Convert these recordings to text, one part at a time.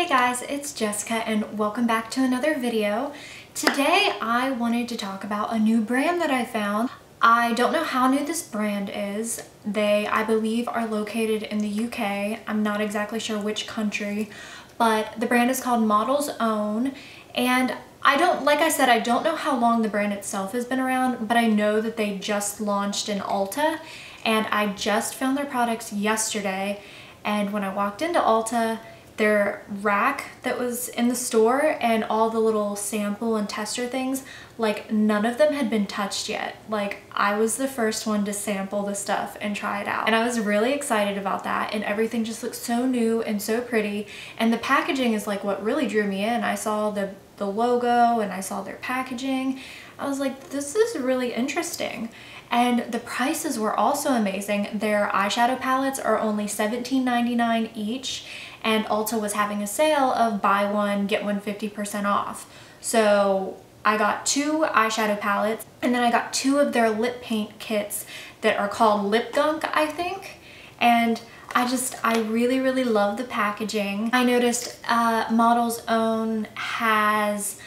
Hey guys, it's Jessica and welcome back to another video. Today I wanted to talk about a new brand that I found. I don't know how new this brand is. They, I believe, are located in the UK. I'm not exactly sure which country, but the brand is called Models Own. And like I said, I don't know how long the brand itself has been around, but I know that they just launched in Ulta and I just found their products yesterday. And when I walked into Ulta, their rack that was in the store and all the little sample and tester things, like none of them had been touched yet. Like I was the first one to sample the stuff and try it out. And I was really excited about that, and everything just looks so new and so pretty. And the packaging is like what really drew me in. I saw the logo and I saw their packaging. I was like, this is really interesting. And the prices were also amazing. Their eyeshadow palettes are only $17.99 each, and Ulta was having a sale of buy one, get one 50% off. So I got 2 eyeshadow palettes, and then I got 2 of their lip paint kits that are called Lip Gunk, I think. And I really love the packaging. I noticed Models Own has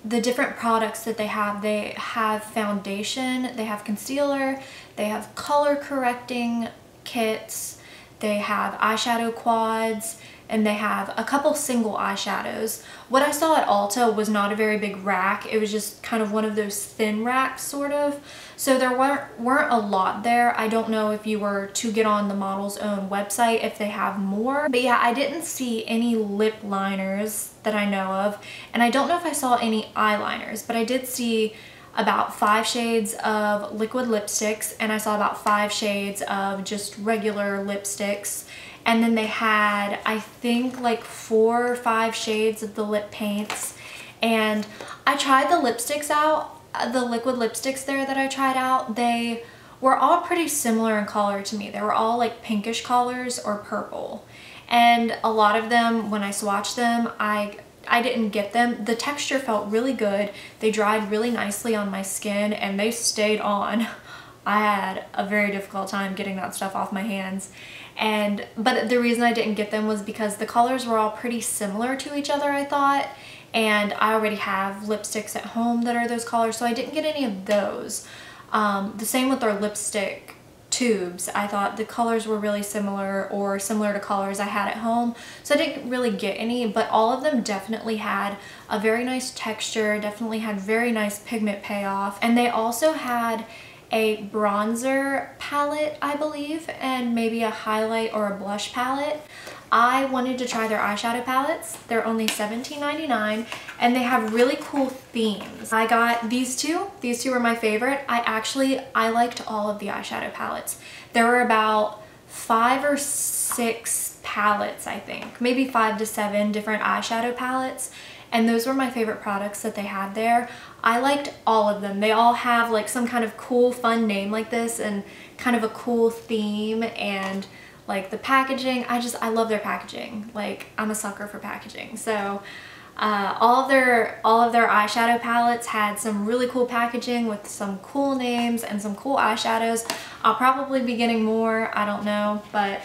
the different products that they have foundation, they have concealer, they have color correcting kits, they have eyeshadow quads, and they have a couple single eyeshadows. What I saw at Ulta was not a very big rack. It was just kind of one of those thin racks, sort of. So there weren't a lot there. I don't know if you were to get on the Models Own website if they have more. But yeah, I didn't see any lip liners that I know of. And I don't know if I saw any eyeliners, but I did see about 5 shades of liquid lipsticks, and I saw about 5 shades of just regular lipsticks. And then they had, I think, like 4 or 5 shades of the lip paints. And I tried the lipsticks out, the liquid lipsticks there that I tried out. They were all pretty similar in color to me. They were all like pinkish colors or purple. And a lot of them, when I swatched them, I didn't get them. The texture felt really good. They dried really nicely on my skin and they stayed on. I had a very difficult time getting that stuff off my hands. But the reason I didn't get them was because the colors were all pretty similar to each other, I thought. And I already have lipsticks at home that are those colors, so I didn't get any of those. The same with their lipstick tubes. I thought the colors were really similar or similar to colors I had at home, so I didn't really get any, but all of them definitely had a very nice texture, definitely had very nice pigment payoff. And they also had a bronzer palette, I believe, and maybe a highlight or a blush palette. I wanted to try their eyeshadow palettes. They're only $17.99 and they have really cool themes. I got these two. These two were my favorite. I liked all of the eyeshadow palettes. There were about 5 or 6 palettes, I think. Maybe 5 to 7 different eyeshadow palettes. And those were my favorite products that they had there. I liked all of them. They all have like some kind of cool, fun name like this and kind of a cool theme, and like the packaging. I love their packaging. Like, I'm a sucker for packaging. So all of their eyeshadow palettes had some really cool packaging with some cool names and some cool eyeshadows. I'll probably be getting more, I don't know, but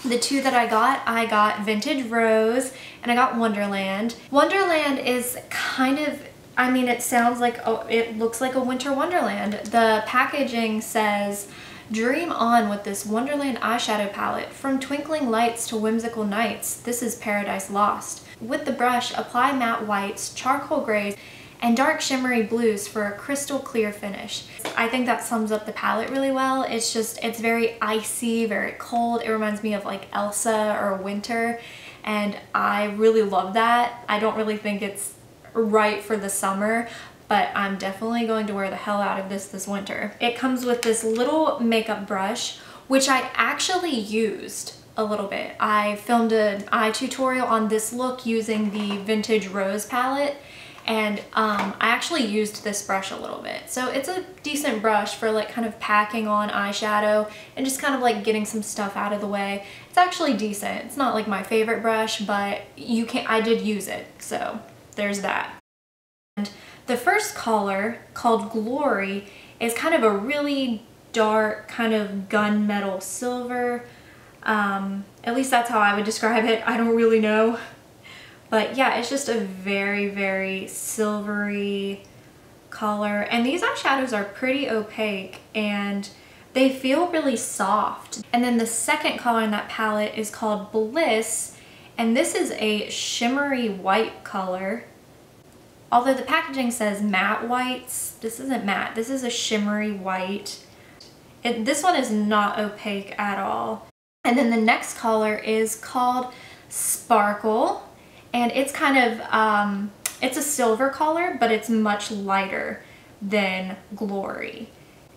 the 2 that I got Vintage Rose and I got Wonderland. Wonderland is kind of, I mean, it sounds like, oh, it looks like a winter wonderland. The packaging says, "Dream on with this Wonderland eyeshadow palette. From twinkling lights to whimsical nights, this is paradise lost. With the brush, apply matte whites, charcoal grays, and dark shimmery blues for a crystal clear finish." I think that sums up the palette really well. It's very icy, very cold. It reminds me of like Elsa or winter, and I really love that. I don't really think it's right for the summer, but I'm definitely going to wear the hell out of this winter. It comes with this little makeup brush, which I actually used a little bit. I filmed an eye tutorial on this look using the Vintage Rose palette, and I actually used this brush a little bit. So it's a decent brush for like kind of packing on eyeshadow and just kind of like getting some stuff out of the way. It's actually decent. It's not like my favorite brush, but I did use it, so there's that. And the first color, called Glory, is kind of a really dark kind of gunmetal silver. At least that's how I would describe it. I don't really know. But yeah, it's just a very, very silvery color. And these eyeshadows are pretty opaque and they feel really soft. And then the second color in that palette is called Bliss. And this is a shimmery white color. Although the packaging says matte whites, this isn't matte. This is a shimmery white. This one is not opaque at all. And then the next color is called Sparkle. And it's kind of, it's a silver color, but it's much lighter than Glory.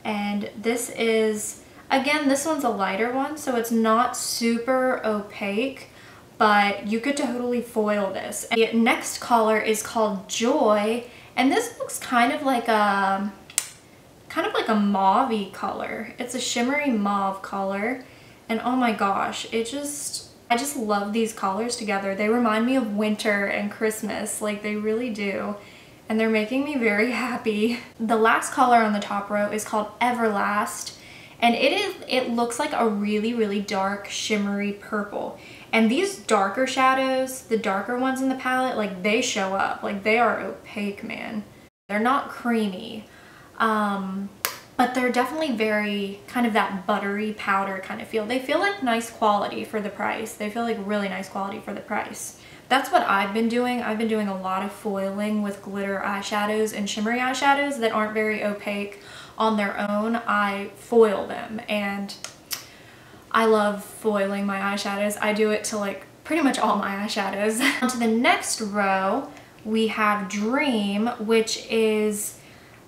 And this is, again, this one's a lighter one, so it's not super opaque, but you could totally foil this. And the next color is called Joy, and this looks kind of like a mauve-y color. It's a shimmery mauve color, and oh my gosh, I just love these colors together. They remind me of winter and Christmas, like they really do. And they're making me very happy. The last color on the top row is called Everlast. And it looks like a really, really dark shimmery purple. And these darker shadows, the darker ones in the palette, like they show up. Like they are opaque, man. They're not creamy. But they're definitely very kind of that buttery powder kind of feel. They feel like nice quality for the price. They feel like really nice quality for the price. That's what I've been doing. I've been doing a lot of foiling with glitter eyeshadows and shimmery eyeshadows that aren't very opaque on their own. I foil them and I love foiling my eyeshadows. I do it to like pretty much all my eyeshadows. On to the next row, we have Dream, which is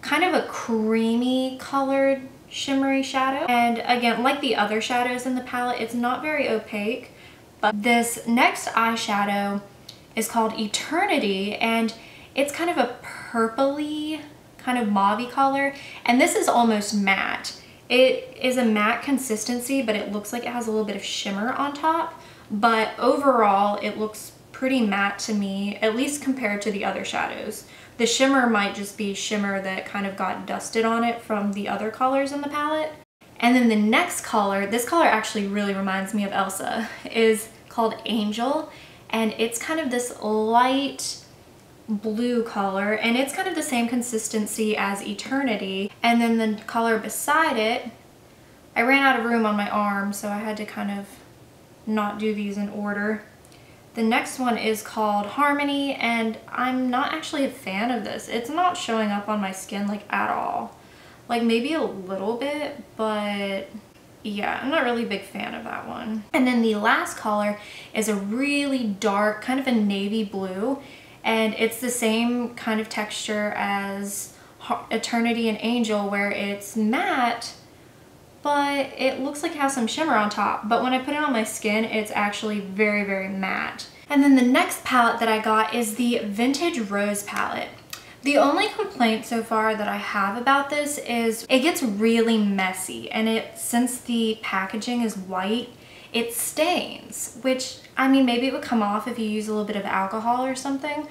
kind of a creamy colored shimmery shadow. And again, like the other shadows in the palette, it's not very opaque. But this next eyeshadow is called Eternity, and it's kind of a purpley, kind of mauve-y color. And this is almost matte. It is a matte consistency, but it looks like it has a little bit of shimmer on top. But overall, it looks pretty matte to me, at least compared to the other shadows. The shimmer might just be shimmer that kind of got dusted on it from the other colors in the palette. And then the next color, this color actually really reminds me of Elsa, is called Angel. And it's kind of this light blue color, and it's kind of the same consistency as Eternity. And then the color beside it, I ran out of room on my arm, so I had to kind of not do these in order. The next one is called Harmony, and I'm not actually a fan of this. It's not showing up on my skin like at all. Like maybe a little bit, but yeah, I'm not really a big fan of that one. And then the last color is a really dark, kind of a navy blue, and it's the same kind of texture as Eternity and Angel, where it's matte, but it looks like it has some shimmer on top. But when I put it on my skin, it's actually very, very matte. And then the next palette that I got is the Vintage Rose palette. The only complaint so far that I have about this is it gets really messy, and since the packaging is white, it stains, which, I mean, maybe it would come off if you use a little bit of alcohol or something.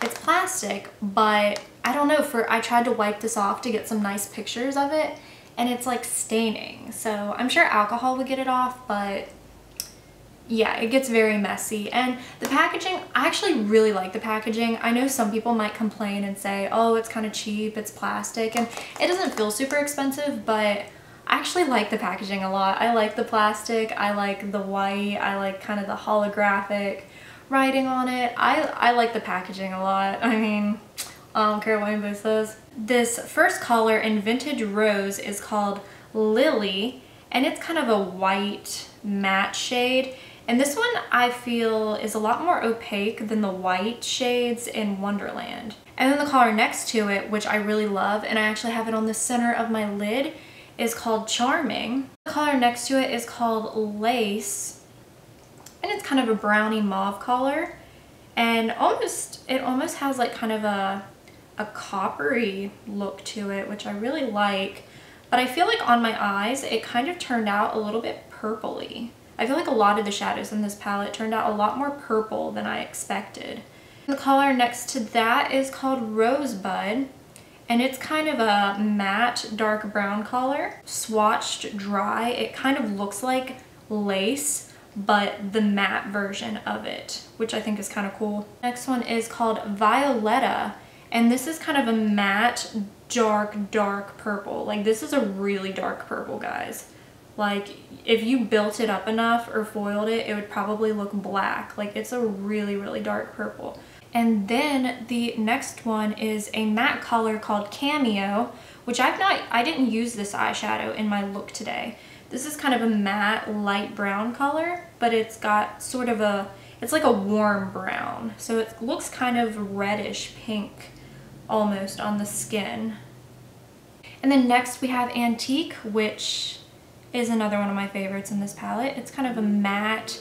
It's plastic, but I don't know, I tried to wipe this off to get some nice pictures of it, and it's like staining. So I'm sure alcohol would get it off, but yeah, it gets very messy. And the packaging, I actually really like the packaging. I know some people might complain and say, oh, it's kind of cheap, it's plastic, and it doesn't feel super expensive, but I actually like the packaging a lot. I like the plastic, I like the white, I like kind of the holographic writing on it. I like the packaging a lot. I mean, I don't care what anybody says. This first color in Vintage Rose is called Lily, and it's kind of a white matte shade. And this one I feel is a lot more opaque than the white shades in Wonderland. And then the color next to it, which I really love, and I actually have it on the center of my lid, is called Charming. The color next to it is called Lace, and it's kind of a brownie mauve color, and it almost has like kind of a coppery look to it, which I really like. But I feel like on my eyes it kind of turned out a little bit purpley. I feel like a lot of the shadows in this palette turned out a lot more purple than I expected. The color next to that is called Rosebud, and it's kind of a matte dark brown color. Swatched dry, it kind of looks like lace, but the matte version of it, which I think is kind of cool. Next one is called Violetta, and this is kind of a matte, dark purple. Like, this is a really dark purple, guys. Like, if you built it up enough or foiled it, it would probably look black. Like, it's a really dark purple. And then the next one is a matte color called Cameo, which I didn't use this eyeshadow in my look today. This is kind of a matte light brown color, but it's got sort of it's like a warm brown. So it looks kind of reddish pink almost on the skin. And then next we have Antique, which is another one of my favorites in this palette. It's kind of a matte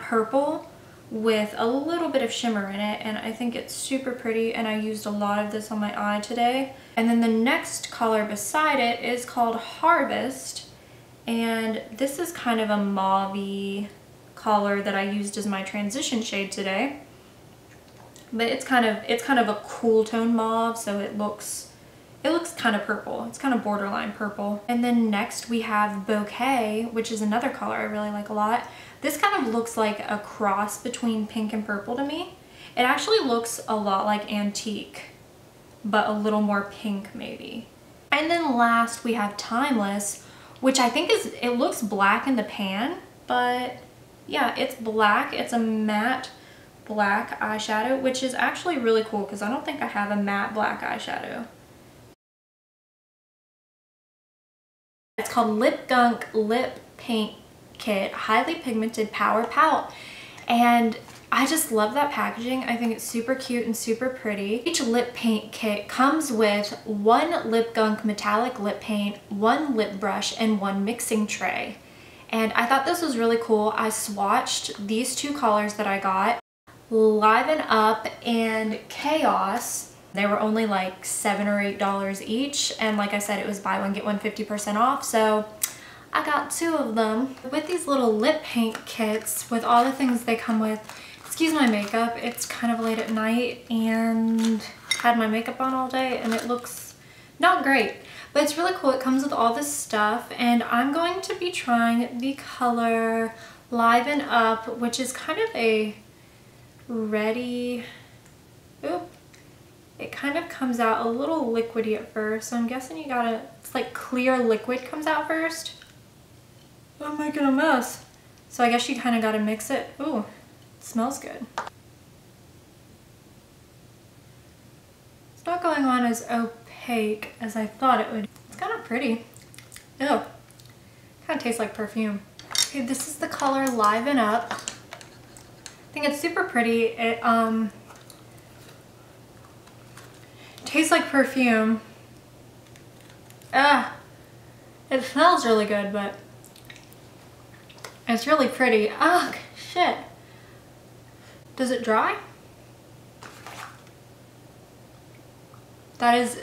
purple with a little bit of shimmer in it, and I think it's super pretty, and I used a lot of this on my eye today. And then the next color beside it is called Harvest, and this is kind of a mauve-y color that I used as my transition shade today. But it's kind of a cool tone mauve, so it looks kind of purple. It's kind of borderline purple. And then next we have Bouquet, which is another color I really like a lot. This kind of looks like a cross between pink and purple to me. It actually looks a lot like Antique, but a little more pink maybe. And then last we have Timeless, which I think it looks black in the pan, but yeah, it's black. It's a matte black eyeshadow, which is actually really cool because I don't think I have a matte black eyeshadow. It's called Lip Gunk Lip Paint Kit Highly Pigmented Power Palette, and I just love that packaging. I think it's super cute and super pretty. Each lip paint kit comes with one Lip Gunk metallic lip paint, one lip brush, and one mixing tray. And I thought this was really cool. I swatched these two colors that I got, Liven Up and Chaos. They were only like $7 or $8 each, and like I said, it was buy one get one 50% off, so I got two of them. With these little lip paint kits, with all the things they come with, excuse my makeup, it's kind of late at night and had my makeup on all day and it looks not great, but it's really cool. It comes with all this stuff, and I'm going to be trying the color Liven Up, which is kind of a reddy, oop. It kind of comes out a little liquidy at first, so I'm guessing you gotta, it's like clear liquid comes out first. I'm making a mess. So I guess you kind of gotta mix it. Ooh, it smells good. It's not going on as opaque as I thought it would. It's kind of pretty. Ew, kind of tastes like perfume. Okay, this is the color Liven Up. I think it's super pretty. It tastes like perfume. It smells really good, but it's really pretty. Oh, shit. Does it dry? That is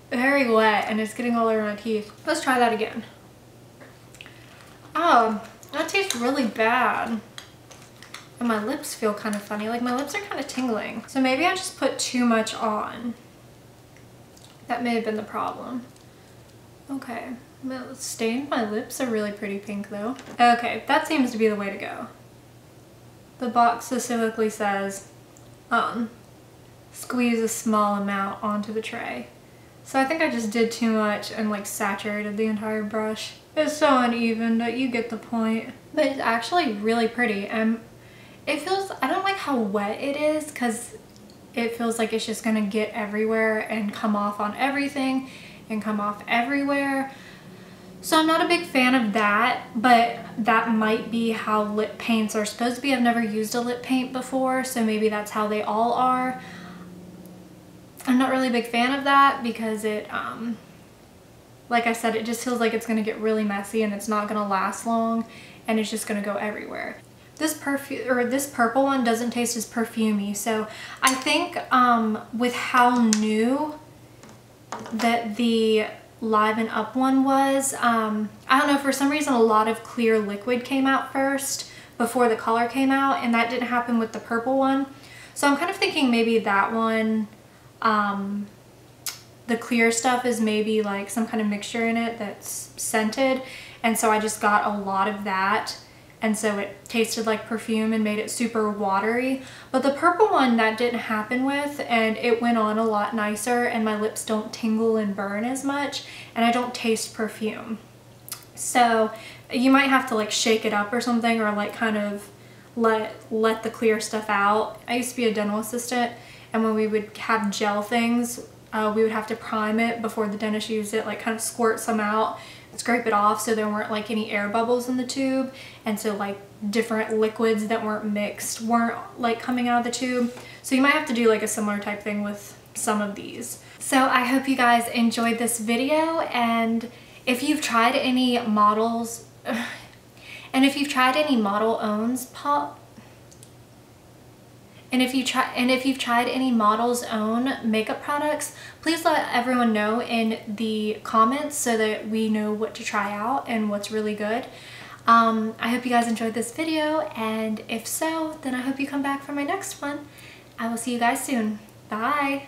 very wet and it's getting all over my teeth. Let's try that again. Oh, that tastes really bad. And my lips feel kind of funny. Like, my lips are kind of tingling. So maybe I just put too much on. That may have been the problem. Okay. The stain, my lips are really pretty pink though. Okay, that seems to be the way to go. The box specifically says, squeeze a small amount onto the tray. So I think I just did too much and like saturated the entire brush. It's so uneven, but you get the point. But it's actually really pretty, and it feels, I don't like how wet it is because it feels like it's just gonna get everywhere and come off on everything and come off everywhere. So I'm not a big fan of that, but that might be how lip paints are supposed to be. I've never used a lip paint before, so maybe that's how they all are. I'm not really a big fan of that because it, like I said, it just feels like it's gonna get really messy and it's not gonna last long and it's just gonna go everywhere. This perfume, or this purple one, doesn't taste as perfumey, so I think with how new that the Liven Up one was, I don't know, for some reason a lot of clear liquid came out first before the color came out, and that didn't happen with the purple one. So I'm kind of thinking maybe that one the clear stuff is maybe like some kind of mixture in it that's scented, and so I just got a lot of that, and so it tasted like perfume and made it super watery. But the purple one, that didn't happen with, and it went on a lot nicer, and my lips don't tingle and burn as much, and I don't taste perfume. So you might have to like shake it up or something, or like kind of let the clear stuff out. I used to be a dental assistant, and when we would have gel things, we would have to prime it before the dentist used it, like kind of squirt some out, scrape it off so there weren't like any air bubbles in the tube, and so like different liquids that weren't mixed weren't like coming out of the tube. So you might have to do like a similar type thing with some of these. So I hope you guys enjoyed this video, and if you've tried any Models and if you've tried any Model Own makeup products, please let everyone know in the comments so that we know what to try out and what's really good. I hope you guys enjoyed this video, and if so, then I hope you come back for my next one. I will see you guys soon. Bye!